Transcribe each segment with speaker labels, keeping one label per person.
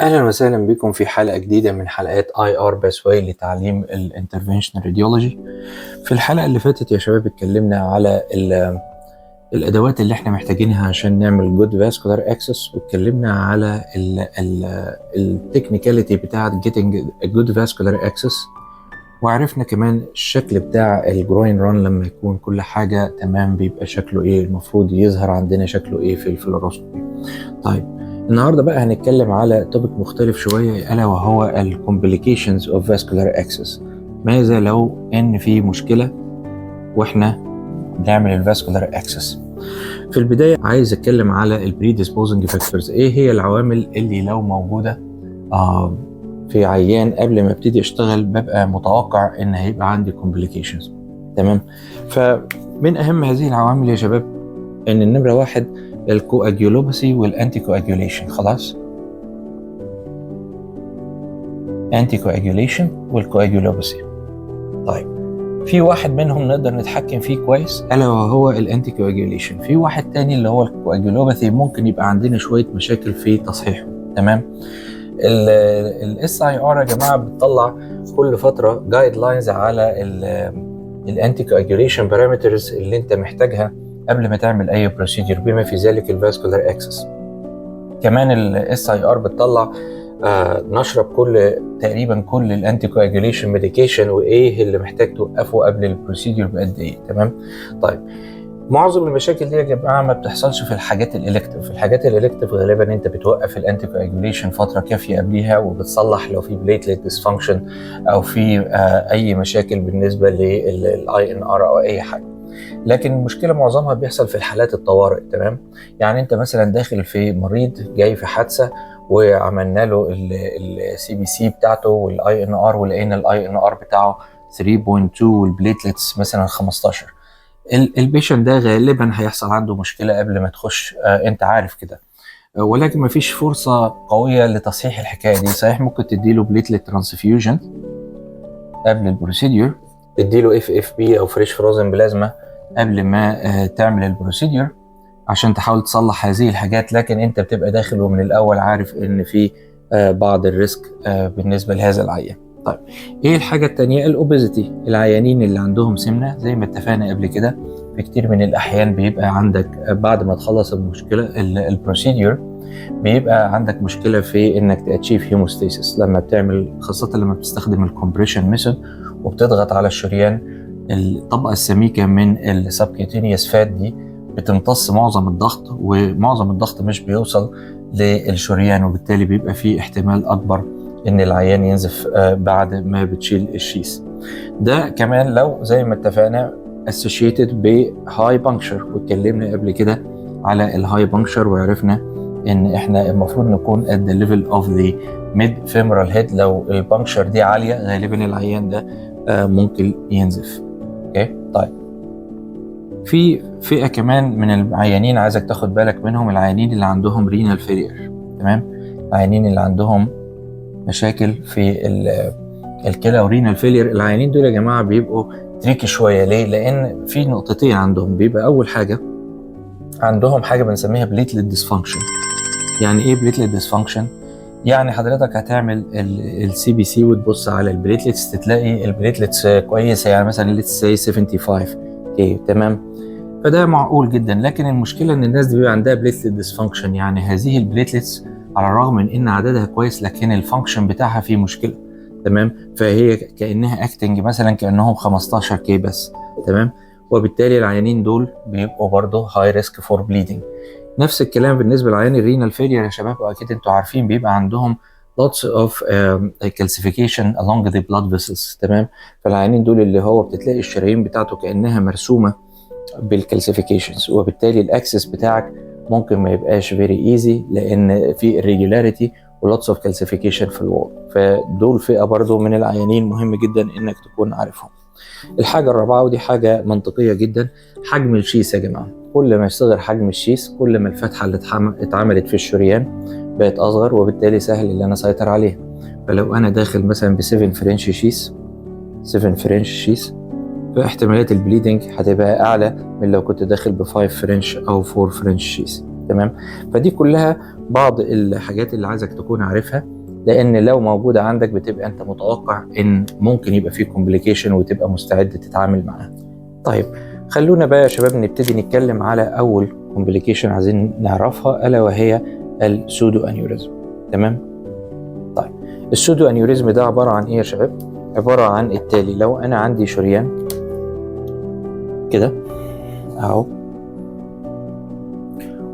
Speaker 1: أهلا وسهلا بكم في حلقة جديدة من حلقات IR Pathway لتعليم الانترفنشنال راديولوجي. في الحلقة اللي فاتت يا شباب اتكلمنا على الأدوات اللي احنا محتاجينها عشان نعمل good vascular access، واتكلمنا على التكنيكاليتي بتاعة getting a good vascular access، وعرفنا كمان الشكل بتاع الجروين ران لما يكون كل حاجة تمام بيبقى شكله ايه، المفروض يظهر عندنا شكله ايه في الفلوروسكوبي. طيب النهارده بقى هنتكلم على توبيك مختلف شويه، الا وهو الكومبليكيشنز اوف فاسكولار اكسس. ماذا لو ان في مشكله واحنا بنعمل الفاسكولار اكسس؟ في البدايه عايز اتكلم على البريديسبوزنج فاكتورز. ايه هي العوامل اللي لو موجوده في عيان قبل ما ابتدي اشتغل ببقى متوقع ان هيبقى عندي كومبليكيشنز؟ تمام. فمن اهم هذه العوامل يا شباب ان النمره واحد الكواجيولوباسي والانتي كواجيوليشن. خلاص، انتي كواجيوليشن والكواجيولوباسي. طيب في واحد منهم نقدر نتحكم فيه كويس الا وهو الانتي كواجيوليشن. في واحد تاني اللي هو الكواجيولوباسي ممكن يبقى عندنا شويه مشاكل في تصحيحه. تمام. الاس اي ار يا جماعه بتطلع كل فتره جايد لاينز على الانتي كواجيوليشن بارامترز اللي انت محتاجها قبل ما تعمل اي بروسيجر، بما في ذلك الفاسكولار اكسس. كمان الاس اي ار بتطلع نشرب تقريبا كل الانتي كواجوليشن ميديكيشن وايه اللي محتاج توقفه قبل البروسيجر بقد ايه. تمام. طيب معظم المشاكل دي يا جماعه ما بتحصلش في الحاجات الالكتيف. الحاجات الالكتيف غالبا انت بتوقف الانتي كواجوليشن فتره كافيه قبليها، وبتصلح لو في بليتلت ديسفانكشن او في اي مشاكل بالنسبه للاي ان ار او اي حاجه. لكن المشكله معظمها بيحصل في الحالات الطوارئ. تمام. يعني انت مثلا داخل في مريض جاي في حادثه وعملنا له السي بي سي بتاعته والاي ان ار، ولقينا الاي ان ار بتاعه 3.2 والبليتلتس مثلا 15. البيشنت ده غالبا هيحصل عنده مشكله قبل ما تخش، انت عارف كده. ولكن ما فيش فرصه قويه لتصحيح الحكايه دي. صحيح ممكن تديله بليتلت ترانسفيوجن قبل البروسيديور، تديله اف بي او فريش فروزن بلازما قبل ما تعمل البروسيديور عشان تحاول تصلح هذه الحاجات، لكن انت بتبقى داخل ومن الاول عارف ان في بعض الريسك بالنسبه لهذا العيان. طيب ايه الحاجه الثانيه؟ الاوبيزيتي. العيانين اللي عندهم سمنه زي ما اتفقنا قبل كده في كتير من الاحيان بيبقى عندك بعد ما تخلص المشكله البروسيديور بيبقى عندك مشكله في انك تاتشيف هيموستاسيس لما بتعمل، خاصه لما بتستخدم الكومبريشن ميثود وبتضغط على الشريان. الطبقه السميكه من السبكيوتينيوس فات دي بتمتص معظم الضغط، ومعظم الضغط مش بيوصل للشريان، وبالتالي بيبقى فيه احتمال اكبر ان العيان ينزف بعد ما بتشيل الشيس ده. كمان لو زي ما اتفقنا associated بهاي بانكشر، واتكلمنا قبل كده على الهاي بانكشر وعرفنا ان احنا المفروض نكون at the level of the mid femoral head. لو البانكشر دي عاليه غالبا العيان ده ممكن ينزف. اوكي. طيب في فئه كمان من العيانين عايزك تاخد بالك منهم، العيانين اللي عندهم رينال فيلير. تمام. العيانين اللي عندهم مشاكل في الكلى ورينال فيلير، العيانين دول يا جماعه بيبقوا تريكي شويه. ليه؟ لان في نقطتين عندهم. بيبقى اول حاجه عندهم حاجه بنسميها بليتلت ديسفانكشن. يعني ايه بليتلت ديسفانكشن؟ يعني حضرتك هتعمل السي بي سي وتبص على البليتلتس تلاقي البليتلتس كويسه، يعني مثلا let's say 75. اوكي تمام. فده معقول جدا. لكن المشكله ان الناس دي بيبقى عندها بليتلت ديسفانكشن، يعني هذه البليتلتس على الرغم من ان عددها كويس لكن الفانكشن بتاعها فيه مشكله. تمام. فهي كانها اكتنج مثلا كانهم 15 كي بس. تمام. وبالتالي العيانين دول بيبقوا برضه هاي ريسك فور بليدنج. نفس الكلام بالنسبه لعيان الرينال فيلير يا شباب، واكيد انتوا عارفين بيبقى عندهم lots of calcification along the blood vessels. تمام. فالعيانين دول اللي هو بتلاقي الشرايين بتاعته كانها مرسومه بالكالسيفيكيشنز، وبالتالي الاكسس بتاعك ممكن ما يبقاش فيري ايزي لان في irregularity ولوتس اوف كالسيفيكيشن في الوول. فدول فئه برضو من العيانين مهم جدا انك تكون عارفهم. الحاجه الرابعه ودي حاجه منطقيه جدا، حجم الشيس يا جماعه. كل ما يصغر حجم الشيس كل ما الفتحه اللي اتعملت في الشريان بقت اصغر، وبالتالي سهل ان انا اسيطر عليها. فلو انا داخل مثلا ب 7 فرنش شيس، 7 فرنش شيس، فاحتمالات البليدنج هتبقى اعلى من لو كنت داخل ب 5 فرنش او 4 فرنش شيس. تمام. فدي كلها بعض الحاجات اللي عايزك تكون عارفها لان لو موجوده عندك بتبقى انت متوقع ان ممكن يبقى فيه كومبليكيشن وتبقى مستعد تتعامل معاها. طيب خلونا بقى يا شباب نبتدي نتكلم على اول كومبليكيشن عايزين نعرفها، الا وهي السودو انيوريزم. تمام. طيب السودو انيوريزم ده عباره عن ايه يا شباب؟ عباره عن التالي. لو انا عندي شريان كده اهو،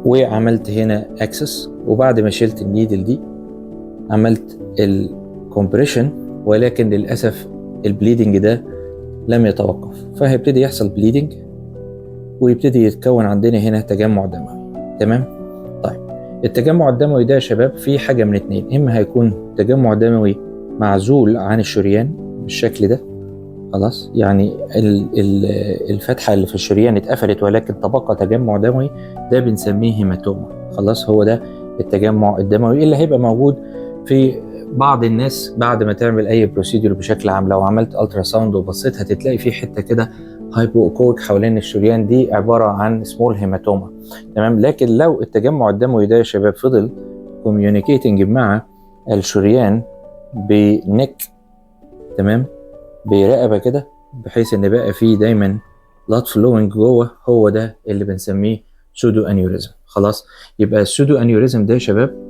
Speaker 1: وعملت هنا اكسس، وبعد ما شلت النيدل دي عملت الكومبريشن، ولكن للاسف البليدنج ده لم يتوقف، فهيبتدي يحصل بليدنج ويبتدي يتكون عندنا هنا تجمع دموي. تمام. طيب التجمع الدموي ده يا شباب في حاجه من اتنين، اما هيكون تجمع دموي معزول عن الشريان بالشكل ده، خلاص، يعني الفتحه اللي في الشريان اتقفلت ولكن تبقى تجمع دموي، ده بنسميه هيماتوما. خلاص، هو ده التجمع الدموي اللي هيبقى موجود في بعض الناس بعد ما تعمل اي بروسيدور بشكل عام. لو عملت الترا ساوند وبصيت هتلاقي في حته كده هايبوكويك حوالين الشريان، دي عباره عن سمول هيماتوما. تمام. لكن لو التجمع الدموي ده يا شباب فضل كوميونيكيتنج مع الشريان بنك، تمام، برقبه كده، بحيث ان بقى فيه دايما blood flowing جوه، هو ده اللي بنسميه سودو انيوريزم. خلاص، يبقى السودو انيوريزم ده يا شباب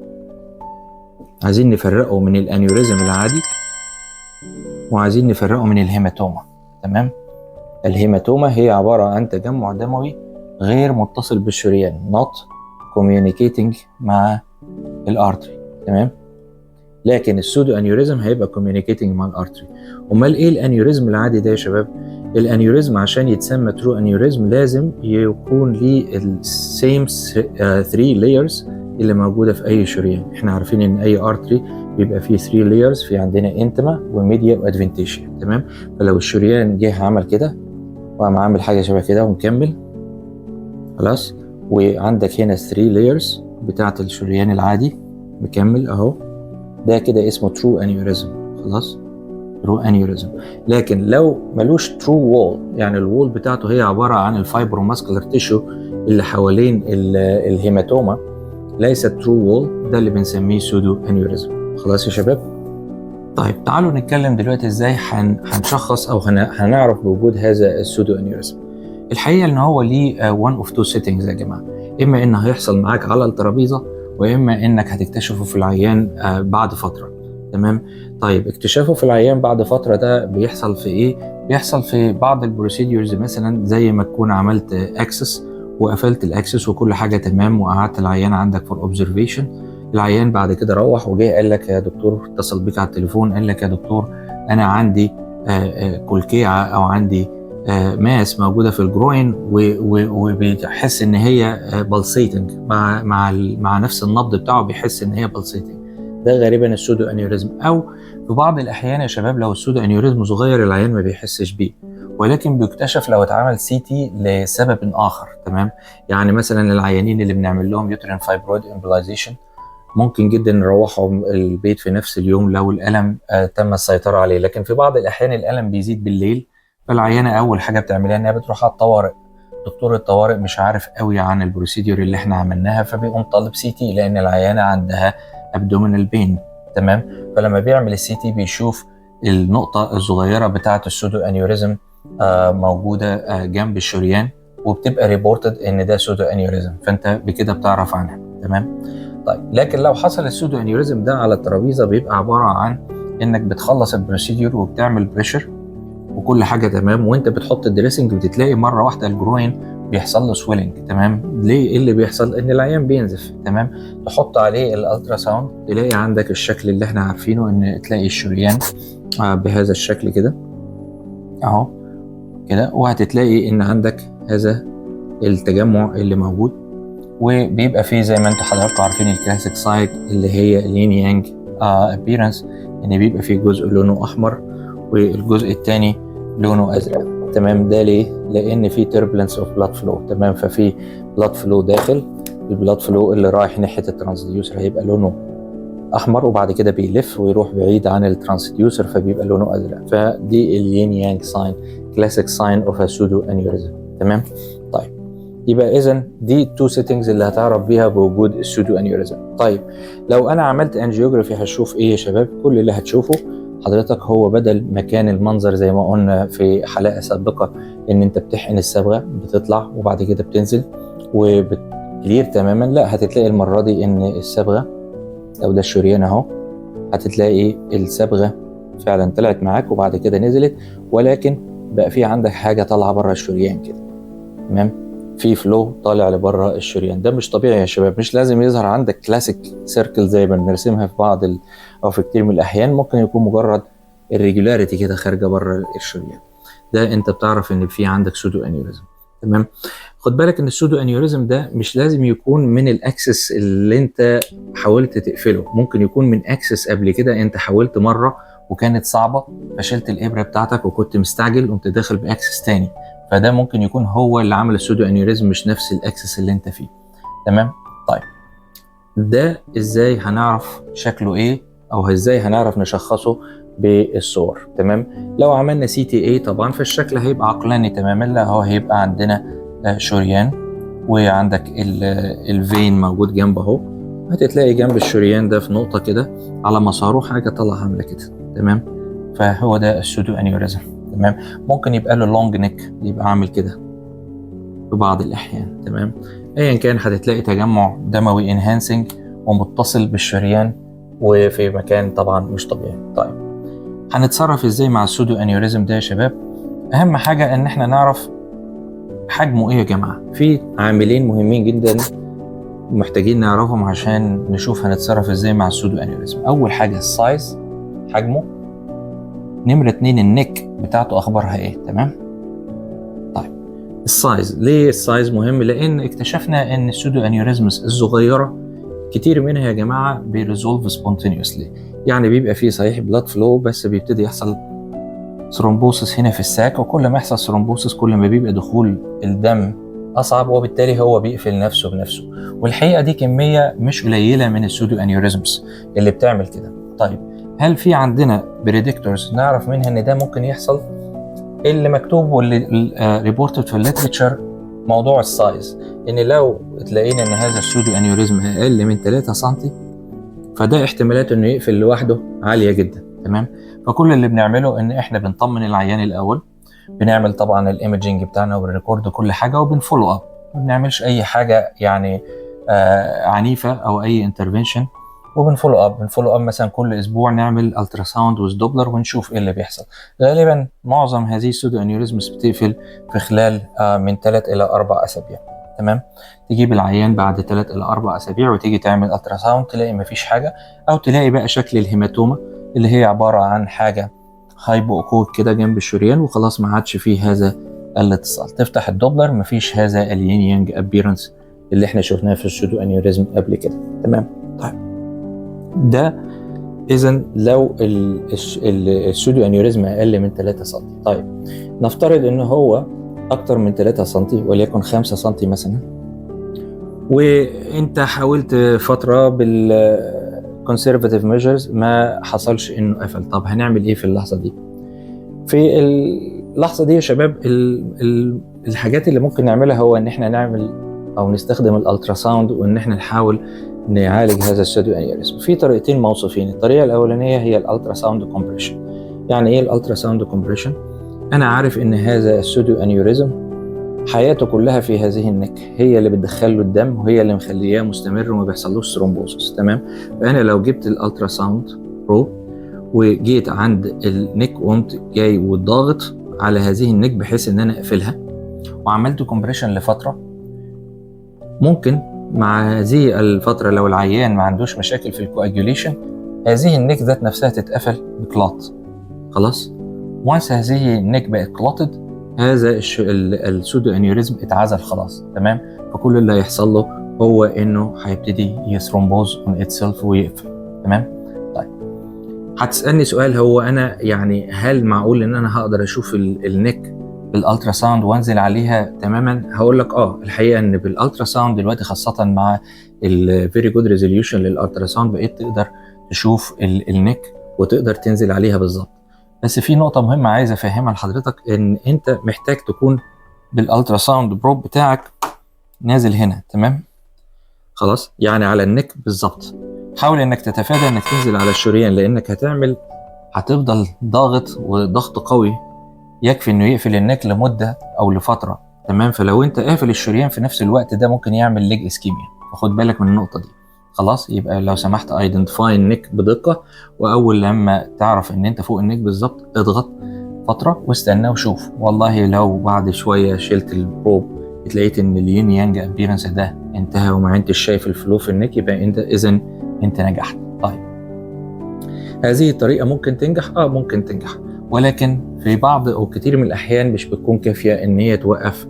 Speaker 1: عايزين نفرقه من الانيوريزم العادي، وعايزين نفرقه من الهيماتوما. تمام. الهيماتوما هي عباره عن تجمع دموي غير متصل بالشريان، not communicating مع الارتري. تمام. لكن السودو انيوريزم هيبقى كوميونيكيتنج مع الارتري. امال ايه الانيوريزم العادي ده يا شباب؟ الانيوريزم عشان يتسمى ترو انيوريزم لازم يكون ليه السيم 3 لايرز اللي موجوده في اي شريان. احنا عارفين ان اي ارتري بيبقى فيه 3 لايرز، في عندنا انتما وميديا وادفنتيشيا. تمام. فلو الشريان جه عمل كده وقام عامل حاجه شبه كده ونكمل، خلاص، وعندك هنا 3 لايرز بتاعت الشريان العادي مكمل اهو، ده كده اسمه ترو انيوريزم. خلاص، ترو انيوريزم. لكن لو ملوش ترو وول، يعني الوول بتاعته هي عباره عن الفايبروماسكولار تيشو اللي حوالين الهيماتوما، ليست ترو وول، ده اللي بنسميه سودو انيوريزم. خلاص يا شباب. طيب تعالوا نتكلم دلوقتي ازاي هنشخص او هنعرف بوجود هذا السودو انيوريزم. الحقيقه ان هو ليه one of two settings يا جماعه، اما ان هيحصل معاك على الترابيزه، واما انك هتكتشفه في العيان بعد فتره. تمام. طيب اكتشافه في العيان بعد فتره ده بيحصل في ايه؟ بيحصل في بعض البروسيديورز، مثلا زي ما تكون عملت اكسس وقفلت الاكسس وكل حاجه تمام، وقعدت العيان عندك فور اوبزرفيشن. العيان بعد كده روح وجاي قال لك يا دكتور، اتصل بيك على التليفون قال لك يا دكتور انا عندي كلكيعه او عندي ماس موجوده في الجروين، وبيحس ان هي بلسيتنج مع نفس النبض بتاعه، بيحس ان هي بلسيتنج. ده غالبا السودو انيوريزم. او في بعض الاحيان يا شباب لو السودو انيوريزم صغير العيان ما بيحسش بيه، ولكن بيكتشف لو اتعمل سي تي لسبب اخر. تمام. يعني مثلا العيانين اللي بنعمل لهم يوترين فايبرويد امبلايزيشن ممكن جدا نروحهم البيت في نفس اليوم لو الالم تم السيطره عليه. لكن في بعض الاحيان الالم بيزيد بالليل، فالعيانه اول حاجه بتعملها انها بتروح على الطوارئ. دكتور الطوارئ مش عارف قوي عن البروسيدور اللي احنا عملناها، فبيقوم طالب سي تي لان العيانه عندها ابدومينال بين. تمام. فلما بيعمل السي تي بيشوف النقطه الصغيره بتاعه السودو انيوريزم موجوده جنب الشريان، وبتبقى ريبورتد ان ده سودو انيوريزم، فانت بكده بتعرف عنها. تمام. طيب لكن لو حصل السودو انيوريزم ده على الترابيزه بيبقى عباره عن انك بتخلص البروسيدور وبتعمل بريشر وكل حاجه تمام، وانت بتحط الدريسنج بتلاقي مره واحده الجروين بيحصل له سويلنج. تمام. ليه؟ ايه اللي بيحصل؟ ان العيان بينزف. تمام. تحط عليه الالترا ساوند تلاقي عندك الشكل اللي احنا عارفينه، ان تلاقي الشريان بهذا الشكل كده اهو كده، وهتتلاقي ان عندك هذا التجمع اللي موجود، وبيبقى فيه زي ما انتم حضراتكم عارفين الكلاسيك سايت اللي هي الين يانج ابيرنس، ان بيبقى فيه جزء لونه احمر والجزء الثاني لونه ازرق. تمام. ده ليه؟ لان في تربلنس اوف بلاد فلو. تمام. ففي بلاد فلو داخل، البلاد فلو اللي رايح ناحيه الترانسديوسر هيبقى لونه احمر، وبعد كده بيلف ويروح بعيد عن الترانسديوسر فبيبقى لونه ازرق. فدي الين يانج ساين، كلاسيك ساين اوف سودو انيوريزم. تمام. طيب يبقى اذا دي التو سيتنجز اللي هتعرف بيها بوجود السودو انيوريزم. طيب لو انا عملت انجيوجرافي هشوف ايه يا شباب؟ كل اللي هتشوفه حضرتك هو بدل ما كان المنظر زي ما قلنا في حلقه سابقه ان انت بتحقن الصبغه بتطلع وبعد كده بتنزل وبتكلير تماما، لا هتتلاقي المره دي ان الصبغه او ده الشريان اهو، هتتلاقي الصبغه فعلا طلعت معاك وبعد كده نزلت، ولكن بقى في عندك حاجه طالعه بره الشريان كده، تمام؟ في فلو طالع لبره الشريان. ده مش طبيعي يا شباب، مش لازم يظهر عندك كلاسيك سيركل زي ما بنرسمها في بعض او في كتير من الاحيان، ممكن يكون مجرد الريجولاريتي كده خارجه بره الشريان. ده انت بتعرف ان في عندك سودو انيوريزم، تمام؟ خد بالك ان السودو انيوريزم ده مش لازم يكون من الاكسس اللي انت حاولت تقفله، ممكن يكون من اكسس قبل كده انت حاولت مره وكانت صعبه فشلت الابره بتاعتك وكنت مستعجل وانت داخل باكسس تاني، فده ممكن يكون هو اللي عمل السودو انيوريزم مش نفس الاكسس اللي انت فيه، تمام؟ طيب ده ازاي هنعرف شكله ايه او ازاي هنعرف نشخصه بالصور؟ تمام؟ لو عملنا سي تي اي طبعا فالشكل هيبقى عقلاني تماما، لا هو هيبقى عندنا شريان وعندك الفين موجود جنبه اهو، هتتلاقي جنب الشريان ده في نقطه كده على مساره حاجه طالعه عامله كده، تمام؟ فهو ده السودو انيوريزم، تمام؟ ممكن يبقى له لونج نيك يبقى عامل كده في بعض الاحيان، تمام؟ ايا كان هتتلاقي تجمع دموي انهانسنج ومتصل بالشريان وفي مكان طبعا مش طبيعي. طيب هنتصرف ازاي مع السودو انيوريزم ده يا شباب؟ اهم حاجه ان احنا نعرف حجمه ايه يا جماعه. في عاملين مهمين جدا محتاجين نعرفهم عشان نشوف هنتصرف ازاي مع السودو انيوريزم. اول حاجه السايز، حجمه. نمرة 2 النك بتاعته اخبارها ايه، تمام؟ طيب السايز، ليه السايز مهم؟ لان اكتشفنا ان السودو انيوريزمز الصغيره كتير منها يا جماعه بيريزولف سبونتينيوسلي، يعني بيبقى فيه صحيح بلاد فلو بس بيبتدي يحصل ثرومبوسس هنا في الساك، وكل ما يحصل ثرومبوسس كل ما بيبقى دخول الدم اصعب وبالتالي هو بيقفل نفسه بنفسه، والحقيقه دي كميه مش قليله من السودو انيوريزمز اللي بتعمل كده. طيب هل في عندنا بريدكتورز نعرف منها ان ده ممكن يحصل؟ اللي مكتوب واللي ريبورتد في الليترشر موضوع السايز، ان لو تلاقينا ان هذا السودو انيوريزم اقل من 3 سم فده احتمالات انه يقفل لوحده عاليه جدا، تمام؟ فكل اللي بنعمله ان احنا بنطمن العيان الاول، بنعمل طبعا الايمجنج بتاعنا وبنريكورد كل حاجه وبنفولو اب، ما بنعملش اي حاجه يعني عنيفه او اي انترفنشن، وبنفولو اب مثلا كل اسبوع نعمل الترا ساوند وذ دوبلر ونشوف ايه اللي بيحصل. غالبا معظم هذه السودو انيوريزمز بتقفل في خلال من 3 الى 4 اسابيع، تمام؟ تجيب العيان بعد 3 الى 4 اسابيع وتيجي تعمل الترا ساوند تلاقي مفيش حاجه، او تلاقي بقى شكل الهيماتوما اللي هي عباره عن حاجه هايبو اوكود كده جنب الشريان وخلاص ما عادش فيه هذا الاتصال. تفتح الدوبلر مفيش هذا الين يانج ابيرنس اللي احنا شفناه في السودو انيوريزم قبل كده، تمام؟ طيب ده اذا لو السودو انيوريزم اقل من 3 سم. طيب نفترض ان هو اكتر من 3 سم وليكن 5 سم مثلا، وانت حاولت فتره بالكونسرفاتيف ميجرز ما حصلش انه قفل، طب هنعمل ايه في اللحظه دي؟ في اللحظه دي يا شباب الحاجات اللي ممكن نعملها هو ان احنا نعمل او نستخدم الالترا ساوند وان احنا نحاول نعالج هذا السودو انيوريزم. في طريقتين موصوفين، الطريقه الاولانيه هي الالترا ساوند كومبريشن. يعني ايه الالترا ساوند كومبريشن؟ انا عارف ان هذا السودو انيوريزم حياته كلها في هذه النك، هي اللي بتدخل له الدم وهي اللي مخلياه مستمر وما بيحصلوش ثرومبوسس، تمام؟ فانا لو جبت الالترا ساوند برو وجيت عند النك وقمت جاي والضاغط على هذه النك بحيث ان انا اقفلها وعملت كومبريشن لفتره، ممكن مع هذه الفتره لو العيان ما عندوش مشاكل في الكواجوليشن هذه النك ذات نفسها تتقفل بكلوت، خلاص؟ وانس هذه النك بقت كلوتد هذا السودو انيوريزم اتعزل خلاص، تمام؟ فكل اللي هيحصل له هو انه هيبتدي يثرومبوز اون اتسيلف ويقفل، تمام؟ طيب هتسالني سؤال، هو انا يعني هل معقول ان انا هقدر اشوف النك بالالترا ساوند وانزل عليها تماما؟ هقول لك الحقيقه ان بالالترا ساوند دلوقتي خاصه مع الفيري جود ريزوليوشن للالترا ساوند بقيت تقدر تشوف النك وتقدر تنزل عليها بالظبط. بس في نقطه مهمه عايز افهمها لحضرتك، ان انت محتاج تكون بالالترا ساوند بروب بتاعك نازل هنا، تمام؟ خلاص، يعني على النك بالظبط. حاول انك تتفادى انك تنزل على الشريان، لانك هتفضل ضاغط وضغط قوي يكفي انه يقفل النك لمده او لفتره، تمام؟ فلو انت قافل الشريان في نفس الوقت ده ممكن يعمل ليج اسكيميا، فخد بالك من النقطه دي. خلاص، يبقى لو سمحت ايدنتيفاي النك بدقه، واول لما تعرف ان انت فوق النك بالظبط اضغط فتره واستنى وشوف. والله لو بعد شويه شلت البروب اتلاقيت ان اليين يانج ابيرنس ده انتهى وما انتش شايف الفلو في النك، يبقى اذا انت نجحت. طيب، هذه الطريقه ممكن تنجح، ممكن تنجح، ولكن في بعض او كتير من الاحيان مش بتكون كافيه ان هي توقف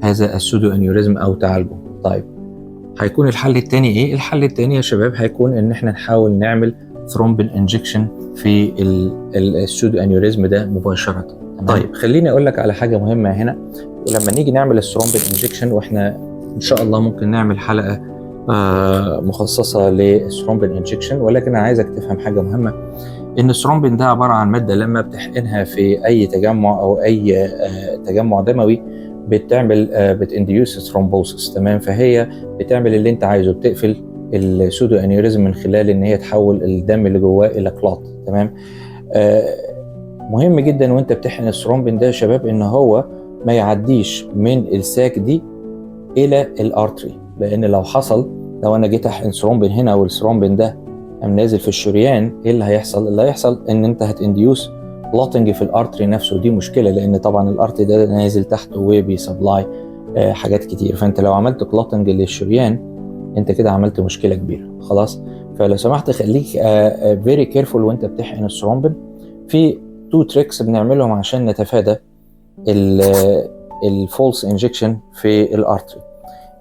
Speaker 1: هذا السودو انيوريزم او تعالجه. طيب، هيكون الحل التاني ايه؟ الحل التاني يا شباب هيكون ان احنا نحاول نعمل ثرومبين انجكشن في السودو انيوريزم ده مباشره. طيب، خليني اقول لك على حاجه مهمه هنا. ولما نيجي نعمل الثرومبين انجكشن، واحنا ان شاء الله ممكن نعمل حلقه مخصصه للثرومبين انجكشن، ولكن انا عايزك تفهم حاجه مهمه، ان الثرومبين ده عباره عن ماده لما بتحقنها في اي تجمع او اي تجمع دموي بتعمل بتانديوس ثرومبوسس، تمام؟ فهي بتعمل اللي انت عايزه، بتقفل السودو انيوريزم من خلال ان هي تحول الدم اللي جواه الى كلوت، تمام؟ مهم جدا وانت بتحقن الثرومبين ده يا شباب ان هو ما يعديش من الساك دي الى الارتري، لان لو حصل، لو انا جيت احقن ثرومبين هنا والثرومبين ده قام نازل في الشريان، ايه اللي هيحصل؟ اللي هيحصل ان انت هتنديوس كلوتنج في الارتري نفسه، ودي مشكله، لان طبعا الارتري ده نازل تحت وبيسبلاي حاجات كتير، فانت لو عملت كلوتنج للشريان انت كده عملت مشكله كبيره. خلاص، فلو سمحت خليك فيري كيرفول وانت بتحقن الثرومبين. في 2 تريكس بنعملهم عشان نتفادى الفولس انجكشن في الارتري.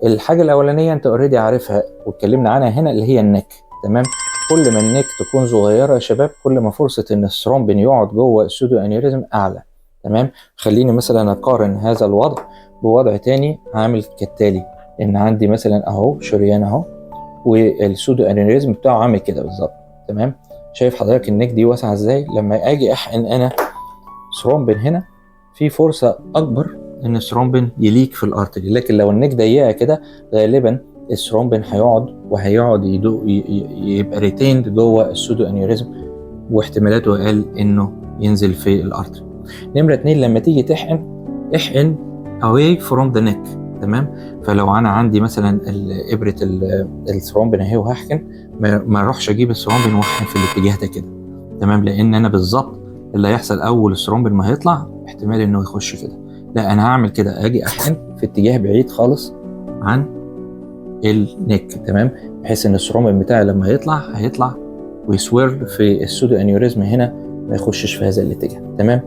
Speaker 1: الحاجه الاولانيه انت اوريدي عارفها واتكلمنا عنها هنا، اللي هي النك، تمام؟ كل ما النك تكون صغيره يا شباب كل ما فرصه ان الثرومبين يقعد جوه السودو انيوريزم اعلى، تمام؟ خليني مثلا اقارن هذا الوضع بوضع تاني عامل كالتالي، ان عندي مثلا اهو شريان اهو، والسودو انيوريزم بتاعه عامل كده بالظبط، تمام؟ شايف حضرتك النك دي واسعه ازاي؟ لما اجي احقن انا ثرومبين هنا في فرصه اكبر ان الثرومبين يليك في الارتري، لكن لو النك ضيقه كده غالبا الثرومبين هيقعد يبقى ريتيند جوه السودو انيوريزم، واحتمالاته اقل انه ينزل في الارتري. نمره 2، لما تيجي احقن away from the neck، تمام؟ فلو انا عندي مثلا ابره الثرومبين اهي وهحقن، ما اروحش اجيب الثرومبين واحقن في الاتجاه ده كده، تمام؟ لان انا بالظبط اللي هيحصل اول الثرومبين ما هيطلع احتمال انه يخش كده، لا انا هعمل كده، اجي احقن في اتجاه بعيد خالص عن النك، تمام؟ بحيث ان الثرومبين بتاعي لما هيطلع ويسوير في السودو انيوريزم هنا ما يخشش في هذا الاتجاه، تمام؟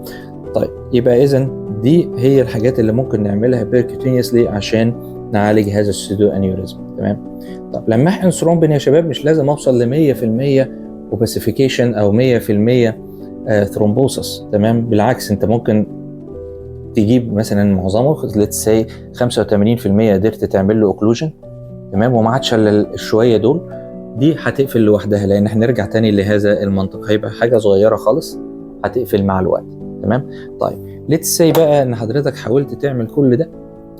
Speaker 1: طيب، يبقى اذا دي هي الحاجات اللي ممكن نعملها بيركوتينيوسلي عشان نعالج هذا السودو انيوريزم، تمام؟ طب لما احقن ثرومبين يا شباب مش لازم اوصل ل 100% اوباسيفيكيشن او 100% ثرومبوسس، تمام؟ بالعكس، انت ممكن تجيب مثلا معظمه ليتس سي 85% قدرت تعمل له اوكلوجن، تمام؟ وما عادش الا الشويه دول، دي هتقفل لوحدها، لان احنا نرجع تاني لهذا المنطق، هيبقى حاجه صغيره خالص هتقفل مع الوقت، تمام؟ طيب، ليتس سي بقى ان حضرتك حاولت تعمل كل ده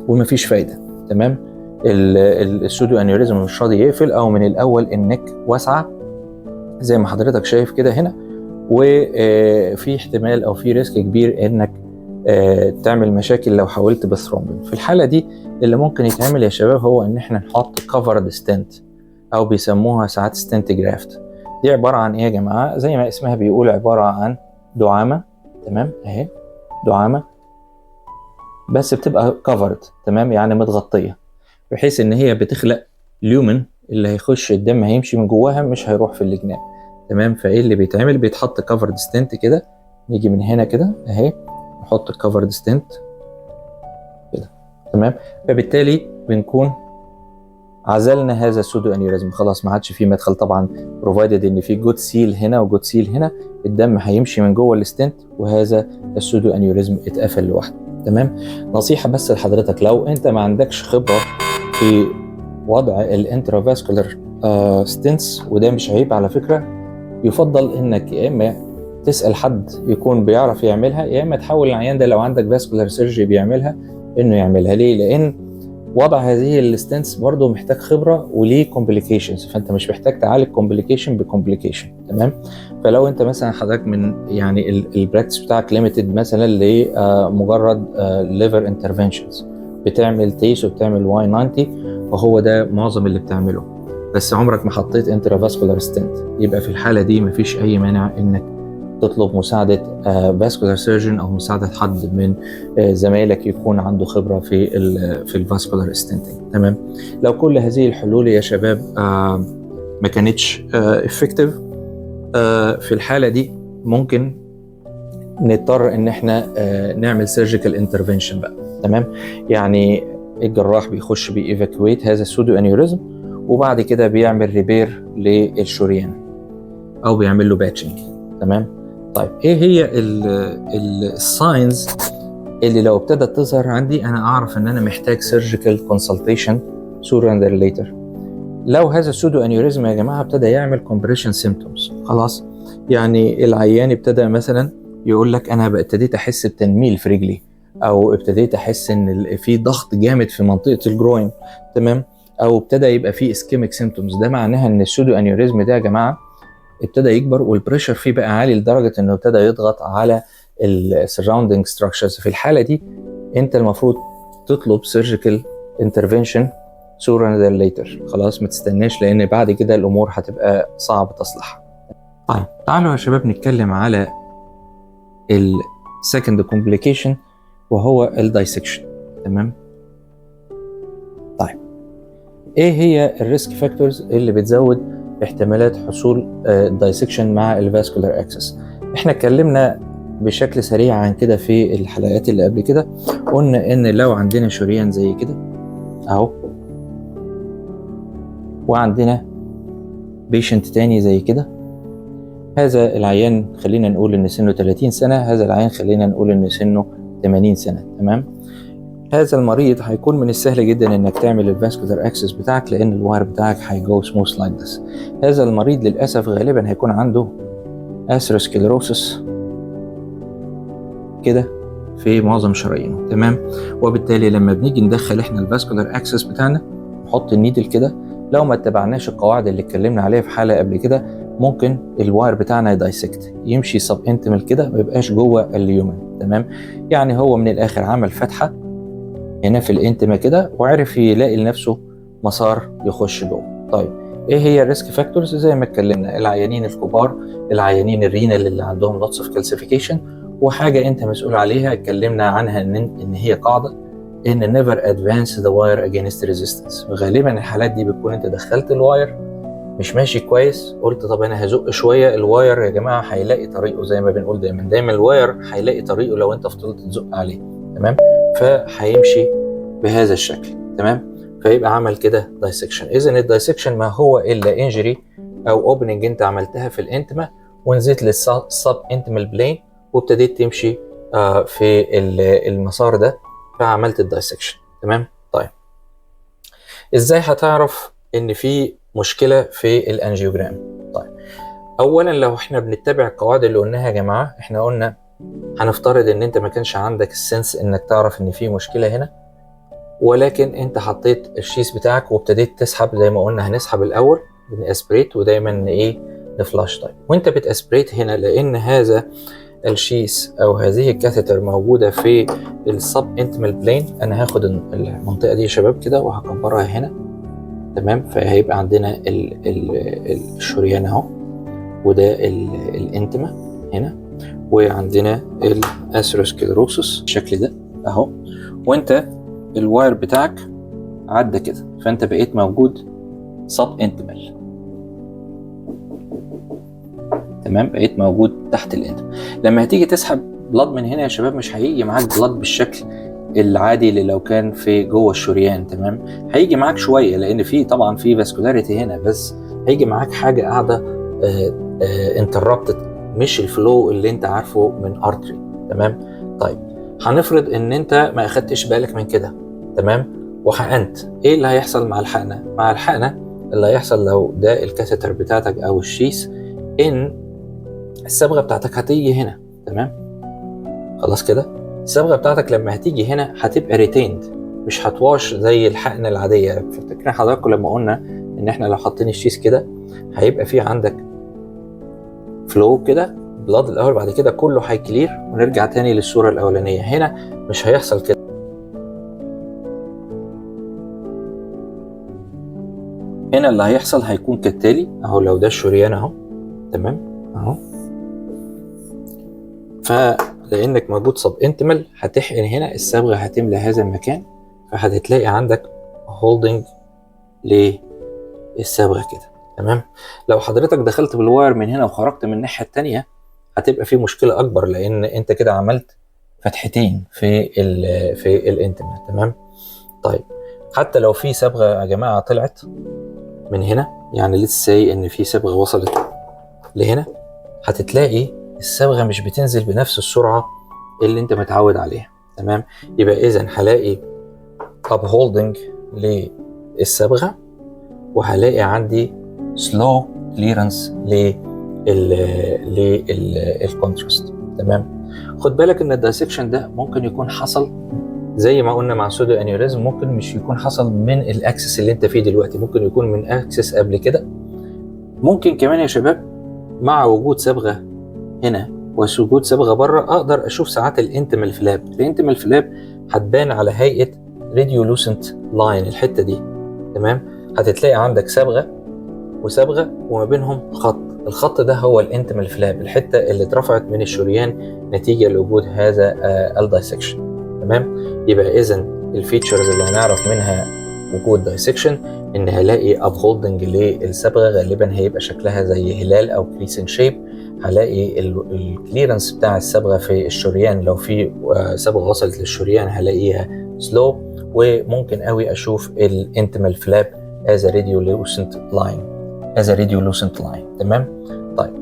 Speaker 1: ومفيش فايده، تمام؟ السودو انيوريزم مش راضي يقفل، او من الاول النك واسعه زي ما حضرتك شايف كده هنا، وفي احتمال او في ريسك كبير انك تعمل مشاكل لو حاولت بالثرومبين. في الحاله دي اللي ممكن يتعمل يا شباب هو ان احنا نحط كفرد ستنت، او بيسموها ساعات ستنت جرافت. دي عباره عن ايه يا جماعه؟ زي ما اسمها بيقول عباره عن دعامه، تمام؟ اهي دعامه بس بتبقى كفرد، تمام؟ يعني متغطيه، بحيث ان هي بتخلق ليومن اللي هيخش الدم هيمشي من جواها مش هيروح في الجناب، تمام؟ فايه اللي بيتعمل؟ بيتحط كفرد ستنت كده، نيجي من هنا كده اهي نحط الكفرد ستنت كده، تمام؟ فبالتالي بنكون عزلنا هذا السودو انيوريزم، خلاص ما عادش فيه مدخل. طبعا بروفايدد ان في جود سيل هنا وجود سيل هنا، الدم هيمشي من جوه الستنت وهذا السودو انيوريزم اتقفل لوحده، تمام؟ نصيحه بس لحضرتك، لو انت ما عندكش خبره في وضع الانترافاسكولار ستنتس، وده مش عيب على فكره، يفضل انك يا اما تسال حد يكون بيعرف يعملها، يا اما تحول العيان ده لو عندك فاسكولار سيرجي بيعملها انه يعملها. ليه؟ لان وضع هذه الستنتس برضو محتاج خبره وليه كومبليكيشنز، فانت مش محتاج تعالج كومبليكيشن بكومبليكيشن. تمام. فلو انت مثلا حضرتك من يعني البراكتس بتاعك ليميتد مثلا لمجرد ليفر انترفنشنز، بتعمل تيس وبتعمل واي 90 وهو ده معظم اللي بتعمله، بس عمرك ما حطيت انترافاسكولار ستنت، يبقى في الحاله دي مفيش اي مانع انك تطلب مساعده فاسكولار سيرجن او مساعده حد من زمايلك يكون عنده خبره في الفاسكولار ستنتنج. تمام. لو كل هذه الحلول يا شباب ما كانتش افكتيف، في الحاله دي ممكن نضطر ان احنا نعمل سيرجيكال انترفنشن بقى. تمام. يعني الجراح بيخش بييفاكويت هذا السودو انيوريزم، وبعد كده بيعمل ريبير للشريان او بيعمل له باتشنج. تمام. طيب ايه هي الساينز اللي لو ابتدت تظهر عندي انا اعرف ان انا محتاج سيرجيكال كونسلتيشن sooner than later؟ لو هذا السودو انيوريزم يا جماعه ابتدى يعمل كومبريشن سيمبتومز، خلاص، يعني العيان ابتدى مثلا يقول لك انا ابتديت احس بتنميل في رجلي، او ابتديت احس ان في ضغط جامد في منطقه الجروين. تمام. او ابتدى يبقى في اسكيميك سيمبتومز، ده معناها ان السودو انيوريزم ده يا جماعه ابتدى يكبر والبريشر فيه بقى عالي لدرجه انه ابتدى يضغط على السراوندينج ستراكشرز. في الحاله دي انت المفروض تطلب سيرجيكال انترفنشن sooner than later. خلاص، ما تستناش، لان بعد كده الامور هتبقى صعب تصلحها. طيب تعالوا يا شباب نتكلم على السكند كومبليكيشن وهو الدايسكشن. تمام. طيب ايه هي الريسك فاكتورز اللي بتزود احتمالات حصول الدايسكشن مع الفاسكولار اكسس؟ احنا اتكلمنا بشكل سريع عن كده في الحلقات اللي قبل كده، قلنا ان لو عندنا شريان زي كده اهو، وعندنا بيشنت تاني زي كده، هذا العيان خلينا نقول ان سنه 30 سنة، هذا العيان خلينا نقول ان سنه 80 سنة. تمام. هذا المريض هيكون من السهل جدا انك تعمل الفاسكولار اكسس بتاعك، لان الواير بتاعك هيجو سموث لايك ذس. هذا المريض للاسف غالبا هيكون عنده اثيروسكليروسس كده في معظم شرايينه. تمام. وبالتالي لما بنيجي ندخل احنا الفاسكولار اكسس بتاعنا نحط النيدل كده، لو ما اتبعناش القواعد اللي اتكلمنا عليها في حلقه قبل كده، ممكن الواير بتاعنا يدايسكت، يمشي سب انتمال كده، ما يبقاش جوه اليومن. تمام. يعني هو من الاخر عمل فتحه هنا في الانتما كده، وعرف يلاقي لنفسه مسار يخش جوه. طيب ايه هي الريسك فاكتورز؟ زي ما اتكلمنا، العيانين الكبار، العيانين الرينال اللي عندهم لوتس اوف كالسيفيكيشن، وحاجه انت مسؤول عليها اتكلمنا عنها ان هي قاعده ان never advance the wire against resistance. غالبا الحالات دي بتكون انت دخلت الواير مش ماشي كويس، قلت طب انا هزق شويه، الواير يا جماعه هيلاقي طريقه، زي ما بنقول دايما الواير هيلاقي طريقه لو انت فضلت تزق عليه. تمام. فهيمشي بهذا الشكل. تمام. فيبقى عمل كده دايسكشن. اذا الدايسكشن ما هو الا انجري او اوبننج انت عملتها في الانتما، ونزلت للسب انتمال بلين وابتديت تمشي في المسار ده، فعملت الدايسكشن. تمام. طيب ازاي هتعرف ان في مشكله في الانجيوجرام؟ طيب اولا لو احنا بنتبع القواعد اللي قلناها يا جماعه، احنا قلنا هنفترض ان انت ما كانش عندك السنس انك تعرف ان في مشكله هنا، ولكن انت حطيت الشيس بتاعك وابتديت تسحب، زي ما قلنا هنسحب الاول بنأسبريت ودايما ايه نفلاش. طيب وانت بتأسبريت هنا، لان هذا الشيس او هذه الكاثيتر موجوده في السب انتمال بلين، انا هاخد المنطقه دي يا شباب كده وهكبرها هنا. تمام. فهيبقى عندنا الشريان اهو، وده الانتما هنا، وعندنا الاثيروسكليروسس بالشكل ده اهو، وانت الواير بتاعك عدى كده، فانت بقيت موجود سب انتمال. تمام. بقيت موجود تحت الانتما. لما هتيجي تسحب بلاد من هنا يا شباب، مش هيجي معاك بلاد بالشكل العادي اللي لو كان في جوه الشريان. تمام. هيجي معاك شويه لان في طبعا في فاسكولاريتي هنا، بس هيجي معاك حاجه قاعده انتربتد، مش الفلو اللي انت عارفه من ارتري. تمام. طيب هنفرض ان انت ما اخدتش بالك من كده. تمام. وحقنت، ايه اللي هيحصل مع الحقنه؟ مع الحقنه اللي هيحصل لو ده الكاثيتر بتاعتك او الشيس، ان الصبغه بتاعتك هتيجي هنا. تمام. خلاص كده الصبغه بتاعتك لما هتيجي هنا هتبقى ريتيند، مش هتواش زي الحقنه العاديه. فاكرين حضراتكم لما قلنا ان احنا لو حاطين الشيس كده هيبقى في عندك فلو كده بلاد الاول، بعد كده كله هيكلير ونرجع تاني للصوره الاولانيه. هنا مش هيحصل كده. هنا اللي هيحصل هيكون كالتالي اهو. لو ده الشريان اهو، تمام اهو، فلانك موجود سب انتمال هتحقن هنا، الصبغه هتملى هذا المكان، فهتلاقي عندك هولدنج للصبغه كده، تمام. لو حضرتك دخلت بالواير من هنا وخرجت من الناحيه الثانيه هتبقى في مشكله اكبر، لان انت كده عملت فتحتين في الانتمال، تمام. طيب حتى لو في صبغه يا جماعه طلعت من هنا، يعني لسه ساي ان في صبغه وصلت لهنا، هتتلاقي الصبغه مش بتنزل بنفس السرعه اللي انت متعود عليها، تمام. يبقى اذا هلاقي upholding للصبغه، وهلاقي عندي slow clearance للكونتراست، تمام. خد بالك ان الدايسكشن ده ممكن يكون حصل زي ما قلنا مع سودو انيوريزم، ممكن مش يكون حصل من الاكسس اللي انت فيه دلوقتي، ممكن يكون من اكسس قبل كده. ممكن كمان يا شباب مع وجود صبغه هنا ووجود صبغه بره اقدر اشوف ساعات الانتمال فلاب. الانتمال فلاب هتبان على هيئه راديولوسنت لاين، الحته دي، تمام. هتتلاقي عندك صبغه وصبغه وما بينهم خط، الخط ده هو الانتمال فلاب، الحته اللي اترفعت من الشريان نتيجه لوجود هذا الدايسكشن، تمام. يبقى اذا الفيتشرز اللي هنعرف منها وجود دايسكشن ان هلاقي ابهولدنج للصبغه، غالبا هيبقى شكلها زي هلال او كريسنت شيب. هلاقي الكليرنس بتاع الصبغه في الشريان، لو في صبغه وصلت للشريان هلاقيها سلو، وممكن قوي اشوف الانتمال فلاب as a radiolucent line، تمام. طيب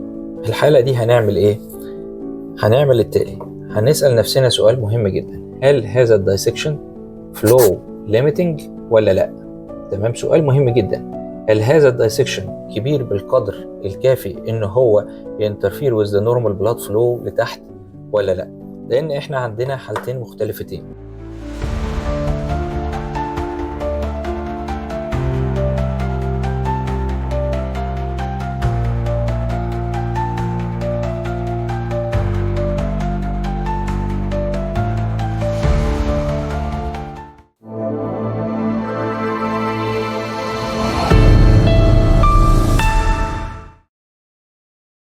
Speaker 1: في الحاله دي هنعمل ايه؟ هنعمل التالي، هنسال نفسنا سؤال مهم جدا: هل هذا الدايسكشن فلو ليميتنج ولا لا؟ تمام، سؤال مهم جدا. هل هذا الدايسكشن كبير بالقدر الكافي ان هو ينترفير with the normal blood flow لتحت ولا لا؟ لان احنا عندنا حالتين مختلفتين.